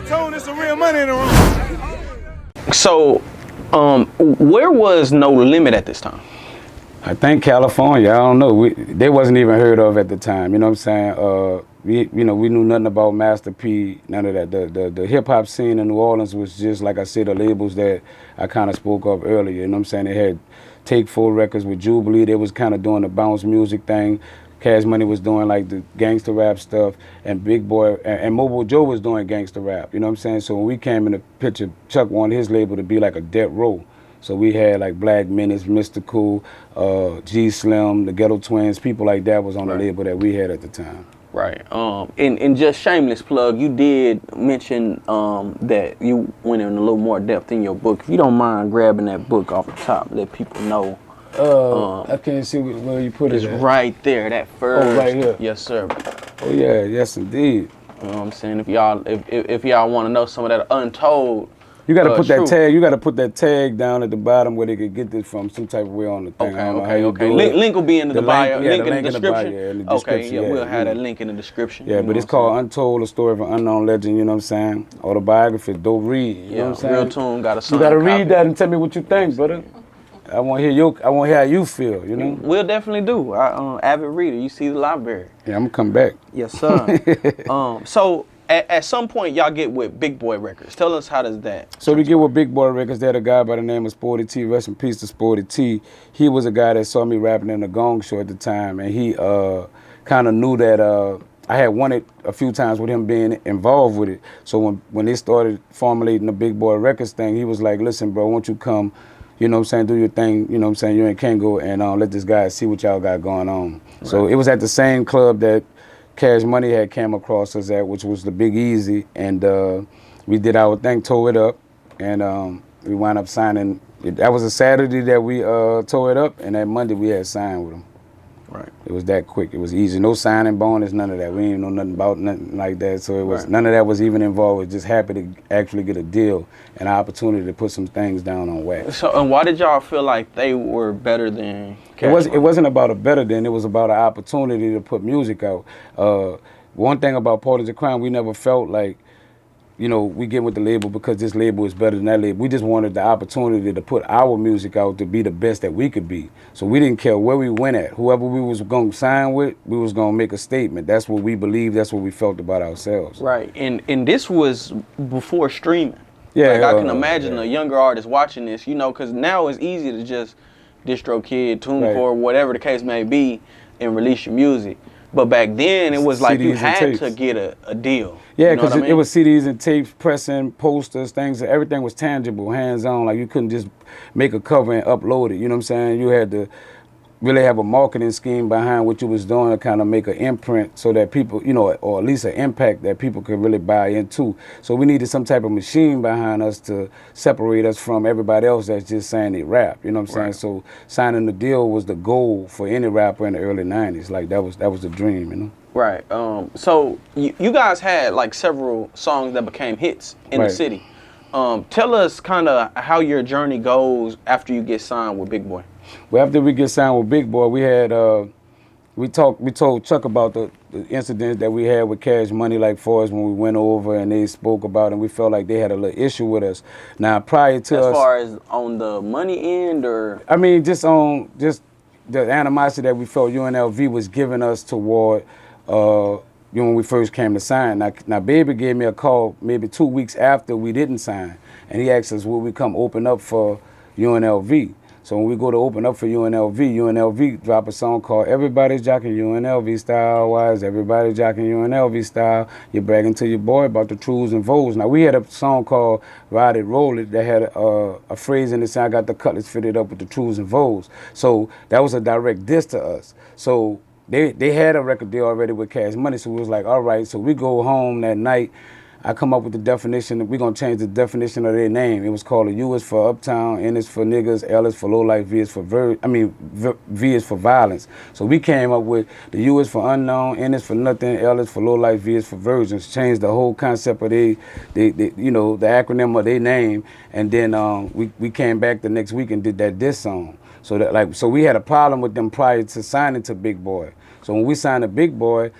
tone, there's some real money in the room. So, where was No Limit at this time? I think California. I don't know. They wasn't even heard of at the time. You know what I'm saying? We knew nothing about Master P, none of that. The hip hop scene in New Orleans was just, like I said, the labels that I kind of spoke of earlier. You know what I'm saying? They had Take 4 Records with Jubilee. They was kind of doing the bounce music thing. Cash Money was doing like the gangster rap stuff, and Big Boy and Mobile Joe was doing gangster rap. You know what I'm saying? So when we came in the picture, Chuck wanted his label to be like a death row. So we had like Black Menace, Mr. Cool, G Slim, the Ghetto Twins, people like that was on the label that we had at the time. Right. And just shameless plug, you did mention that you went in a little more depth in your book. If you don't mind grabbing that book off the top, let people know. I can't see where you put it. It's right there, that first. Oh, right here. Yes, sir. Oh yeah, yes indeed. You know what I'm saying? If y'all want to know some of that untold. You gotta put that tag. You gotta put that tag down at the bottom where they could get this from some type of way on the thing. Okay. Link will be in the bio. Link in the description. In the description. Okay, we'll have that link in the description. Yeah, but it's called Untold: A Story of an Unknown Legend. You know what I'm saying? Autobiography, dope read. You know what I'm saying? RealToon got a signed You gotta copy. read that and tell me what you think, brother. I want to hear how you feel. You know? We'll definitely do. Avid reader. You see the library. Yeah, I'm gonna come back. Yes, sir. So. At some point, y'all get with Big Boy Records. Tell us, how does that? So we get with Big Boy Records. They had a guy by the name of Sporty T. Rest in peace to Sporty T. He was a guy that saw me rapping in the Gong Show at the time, and he kind of knew that I had won it a few times with him being involved with it. So when they started formulating the Big Boy Records thing, he was like, "Listen, bro, won't you come? You know what I'm saying? Do your thing. You know what I'm saying? You and Kango, and let this guy see what y'all got going on." Right. So it was at the same club that Cash Money had came across us at, which was the Big Easy, and we did our thing, tore it up, and we wound up signing. That was a Saturday that we tore it up, and that Monday we had signed with them. Right. It was that quick. It was easy. No signing bonus, none of that. We didn't know nothing about nothing like that. So it was none of that was even involved. We were just happy to actually get a deal and an opportunity to put some things down on wax. So, and why did y'all feel like they were better than Cash Money? It wasn't about a better than. It was about an opportunity to put music out. One thing about Partners in Crime, we never felt like, you know, we get with the label because this label is better than that label. We just wanted the opportunity to put our music out to be the best that we could be. So we didn't care where we went at. Whoever we was going to sign with, we was going to make a statement. That's what we believed. That's what we felt about ourselves. Right. And this was before streaming. Yeah. Like, I can imagine a younger artist watching this, you know, because now it's easy to just DistroKid, TuneCore, whatever the case may be, and release your music. But back then, it was like CDs, you had to get a deal. Yeah, because you know it was CDs and tapes, pressing, posters, things. Everything was tangible, hands-on. Like, you couldn't just make a cover and upload it. You know what I'm saying? You had to really have a marketing scheme behind what you was doing to kind of make an imprint so that people, you know, or at least an impact that people could really buy into. So we needed some type of machine behind us to separate us from everybody else that's just saying they rap. You know what I'm saying? So signing the deal was the goal for any rapper in the early 90s. Like, that was the dream, you know? Right. So you guys had like several songs that became hits in the city. Tell us kind of how your journey goes after you get signed with Big Boy. Well, after we get signed with Big Boy, we had we told Chuck about the incident that we had with Cash Money, like for us when we went over and they spoke about it, and we felt like they had a little issue with us. Now, prior to us, as far as on the money end, or I mean, just the animosity that we felt UNLV was giving us toward when we first came to sign. Now, Baby gave me a call maybe 2 weeks after we didn't sign, and he asked us, will we come open up for UNLV? So when we go to open up for UNLV drop a song called Everybody's Jocking UNLV Style. Why is everybody jocking UNLV style? You're bragging to your boy about the truths and vows. Now, we had a song called Ride It, Roll It that had a phrase in it saying, I got the cutlass fitted up with the truths and vows. So that was a direct diss to us. So they had a record deal already with Cash Money, so we was like, all right. So we go home that night. I come up with the definition. We're going to change the definition of their name. It was called a U is for uptown, N is for niggas, L is for low life, V is for V is for violence. So we came up with the U is for unknown, N is for nothing, L is for low life, V is for virgins. Changed the whole concept of the acronym of their name. And then we came back the next week and did that diss song. So we had a problem with them prior to signing to Big Boy. So when we signed to Big Boy,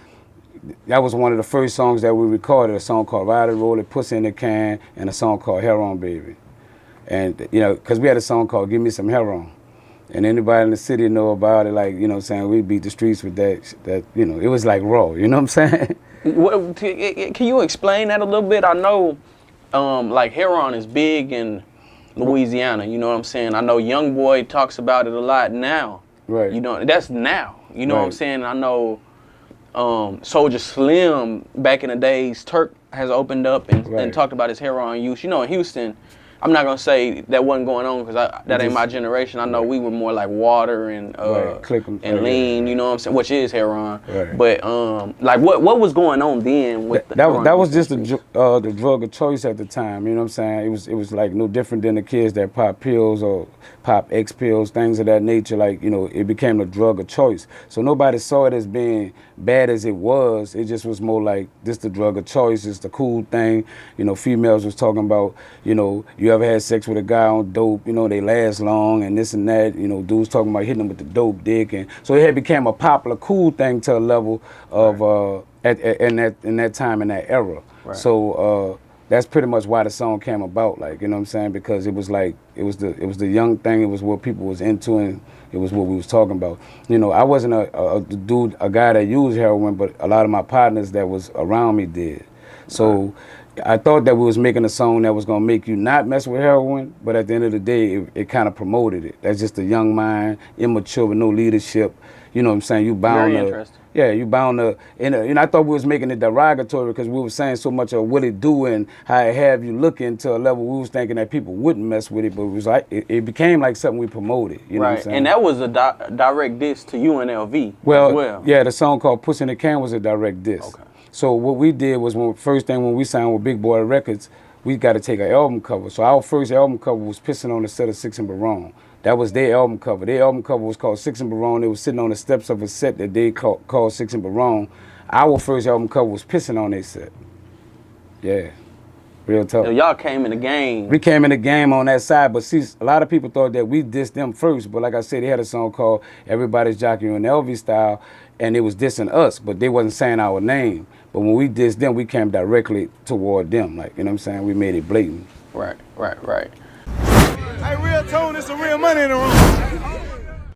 that was one of the first songs that we recorded, a song called Ride It, Roll It, Pussy in the Can, and a song called Heroin Baby. And, you know, because we had a song called Give Me Some Heroin. And anybody in the city know about it, like, you know what I'm saying, we beat the streets with that, you know, it was like raw, you know what I'm saying? Can you explain that a little bit? I know, like, heroin is big in Louisiana, you know what I'm saying? I know Young Boy talks about it a lot now. Right. You know, that's now, you know what I'm saying? I know Soulja Slim, back in the days, Turk has opened up and talked about his heroin use. You know, in Houston, I'm not gonna say that wasn't going on because that ain't my generation. I know we were more like water and lean, you know what I'm saying, which is heroin. Right. But like what was going on then with that was just the drug of choice at the time. You know what I'm saying? It was like no different than the kids that pop pills or pop X pills, things of that nature. Like, you know, it became a drug of choice. So nobody saw it as being bad as it was. It just was more like this the drug of choice. It's the cool thing. You know, females was talking about, you know, you ever had sex with a guy on dope, you know, they last long and this and that. You know, dudes talking about hitting them with the dope dick. And so it had became a popular, cool thing to a level of in that time, in that era. Right. So that's pretty much why the song came about, like, you know what I'm saying? Because it was like, it was the young thing, it was what people was into, and it was what we was talking about. You know, I wasn't a guy that used heroin, but a lot of my partners that was around me did. So I thought that we was making a song that was gonna make you not mess with heroin, but at the end of the day, it kind of promoted it. That's just a young mind, immature with no leadership. You know what I'm saying? You bound Very interesting. Yeah, you bound to, and I thought we was making it derogatory because we were saying so much of what it do and how it have you looking to a level we was thinking that people wouldn't mess with it, but it was like, it became like something we promoted, you know what I'm saying? And that was a direct diss to UNLV as well. Yeah, the song called Pussy in the Can was a direct diss. Okay. So what we did was, when we signed with Big Boy Records, we got to take an album cover. So our first album cover was Pissing on the Set of Six and Barone. That was their album cover. Their album cover was called Six and Barone. They was sitting on the steps of a set that they called Six and Barone. Our first album cover was Pissing on their set. Yeah, real tough. So y'all came in the game. We came in the game on that side, but see, a lot of people thought that we dissed them first. But like I said, they had a song called Everybody's Jockey on LV Style, and it was dissing us, but they wasn't saying our name. But when we dissed them, we came directly toward them. Like, you know what I'm saying? We made it blatant. Right. Hey, RealToon, there's some real money in the room.